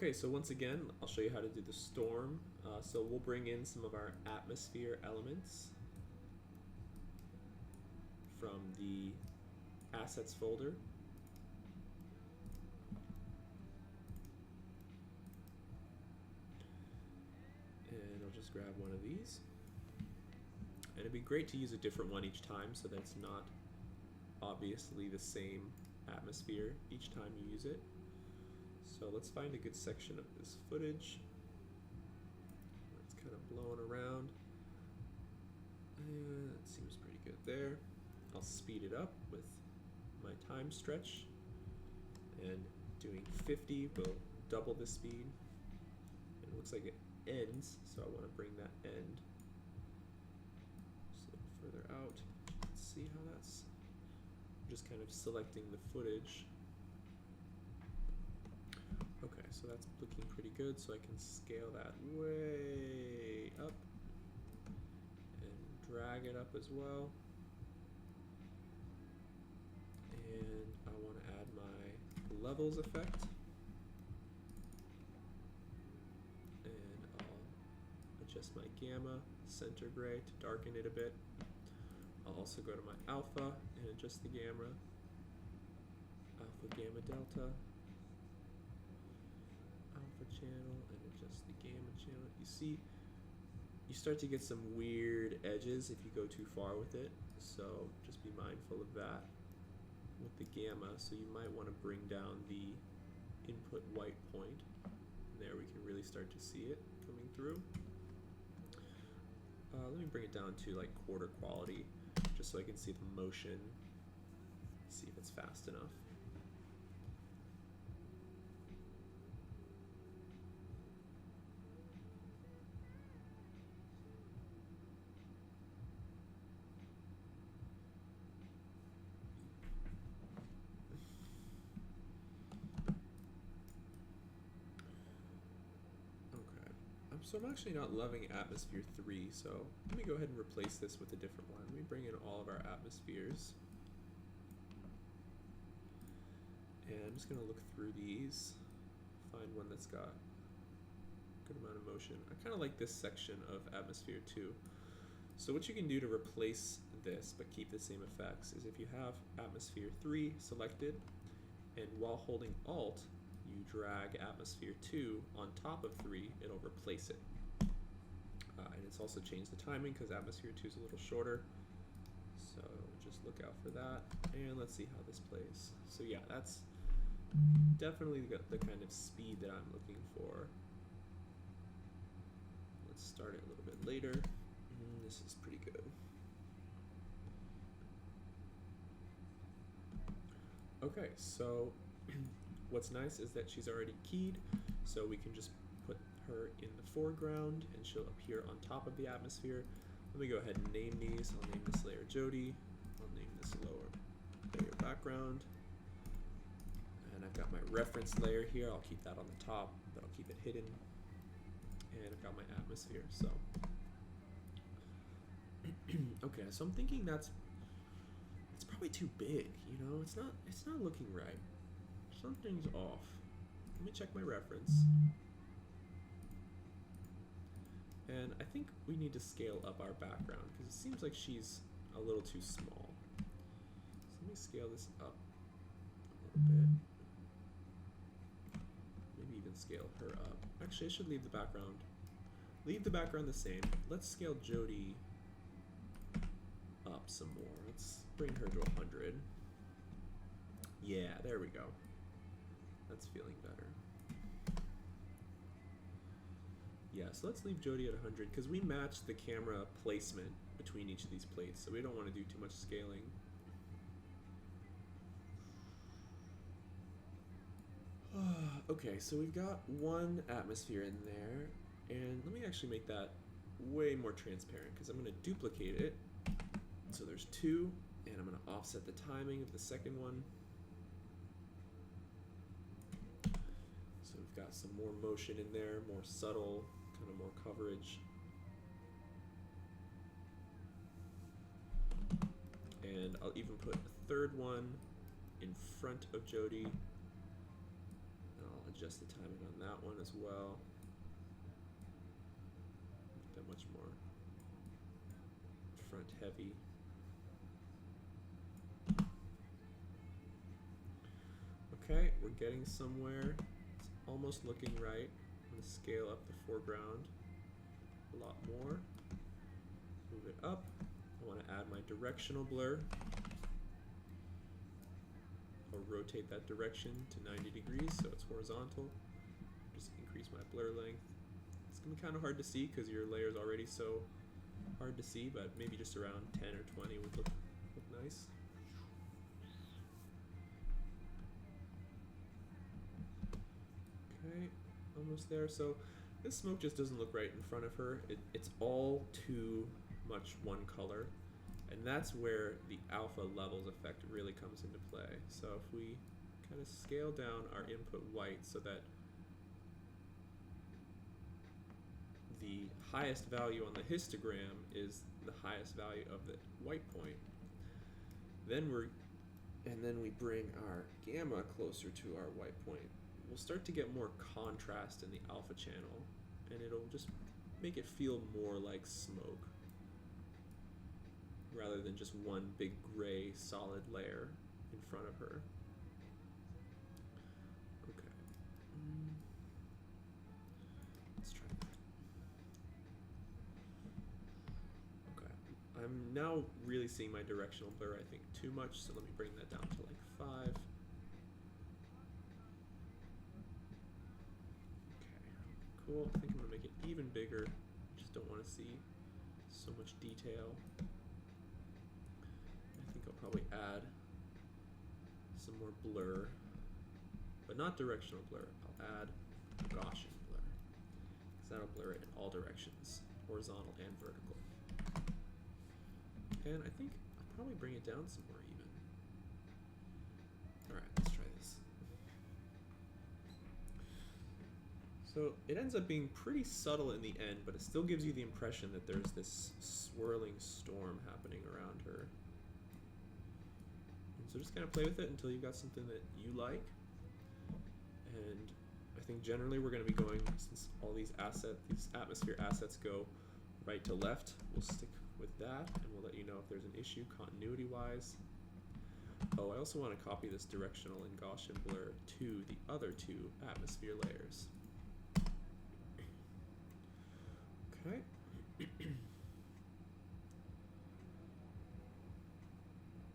Okay, so once again, I'll show you how to do the storm. So we'll bring in some of our atmosphere elements from the assets folder. And I'll just grab one of these. And it'd be great to use a different one each time so that it's not obviously the same atmosphere each time you use it. So let's find a good section of this footage where it's kind of blowing around. And that seems pretty good there. I'll speed it up with my time stretch, and doing 50 will double the speed. And it looks like it ends, so I want to bring that end just a little further out. Let's see how that's, I'm just kind of selecting the footage. Okay, so that's looking pretty good, so I can scale that way up and drag it up as well. And I want to add my levels effect. And I'll adjust my gamma, center gray to darken it a bit. I'll also go to my alpha and adjust the gamma, alpha, gamma, delta. Alpha channel and adjust the gamma channel. You see, you start to get some weird edges if you go too far with it, so just be mindful of that with the gamma. So you might want to bring down the input white point. And there we can really start to see it coming through. Let me bring it down to like quarter quality just so I can see the motion, see if it's fast enough. So I'm actually not loving Atmosphere 3, so let me go ahead and replace this with a different one. Let me bring in all of our atmospheres. And I'm just going to look through these, find one that's got a good amount of motion. I kind of like this section of Atmosphere 2. So what you can do to replace this but keep the same effects is if you have Atmosphere 3 selected, and while holding Alt, you drag Atmosphere 2 on top of 3, it'll replace it. And it's also changed the timing because Atmosphere 2 is a little shorter. So just look out for that. And let's see how this plays. So yeah, that's definitely the kind of speed that I'm looking for. Let's start it a little bit later. This is pretty good. Okay, so what's nice is that she's already keyed, so we can just put her in the foreground and she'll appear on top of the atmosphere. Let me go ahead and name these. I'll name this layer Jody. I'll name this lower layer background. And I've got my reference layer here. I'll keep that on the top, but I'll keep it hidden. And I've got my atmosphere, so. Okay, so I'm thinking it's probably too big, you know? It's not looking right. Something's off. Let me check my reference. And I think we need to scale up our background because it seems like she's a little too small. So let me scale this up a little bit. Maybe even scale her up. Actually, I should leave the background the same. Let's scale Jody up some more. Let's bring her to 100. Yeah, there we go. That's feeling better. Yeah, so let's leave Jody at 100 because we matched the camera placement between each of these plates, so we don't want to do too much scaling. Okay, so we've got one atmosphere in there, and let me actually make that way more transparent because I'm going to duplicate it. So there's two, and I'm going to offset the timing of the second one. So we've got some more motion in there, more subtle, kind of more coverage. And I'll even put a third one in front of Jody. And I'll adjust the timing on that one as well. Make that much more front heavy. Okay, we're getting somewhere. It's almost looking right. I'm going to scale up the foreground a lot more. Move it up. I want to add my directional blur. I'll rotate that direction to 90 degrees so it's horizontal. Just increase my blur length. It's going to be kind of hard to see because your layer is already so hard to see, but maybe just around 10 or 20 would look nice. Okay, almost there. So this smoke just doesn't look right in front of her. It's all too much one color. And that's where the alpha levels effect really comes into play. So if we kind of scale down our input white so that the highest value on the histogram is the highest value of the white point, then we bring our gamma closer to our white point, we'll start to get more contrast in the alpha channel, and it'll just make it feel more like smoke rather than just one big gray solid layer in front of her. Okay. Let's try that. Okay. I'm now really seeing my directional blur, I think, too much, so let me bring that down to like 5. Okay. Cool. I think I'm going to make it even bigger. Just don't want to see so much detail. I'll probably add some more blur, but not directional blur. I'll add Gaussian blur, because that'll blur it in all directions, horizontal and vertical. And I think I'll probably bring it down some more even. Alright, let's try this. So it ends up being pretty subtle in the end, but it still gives you the impression that there's this swirling storm happening around her. So just kind of play with it until you've got something that you like. And I think generally we're going to be going, since all these atmosphere assets go right to left, we'll stick with that, and we'll let you know if there's an issue continuity-wise. Oh, I also want to copy this directional and Gaussian blur to the other 2 atmosphere layers. Okay.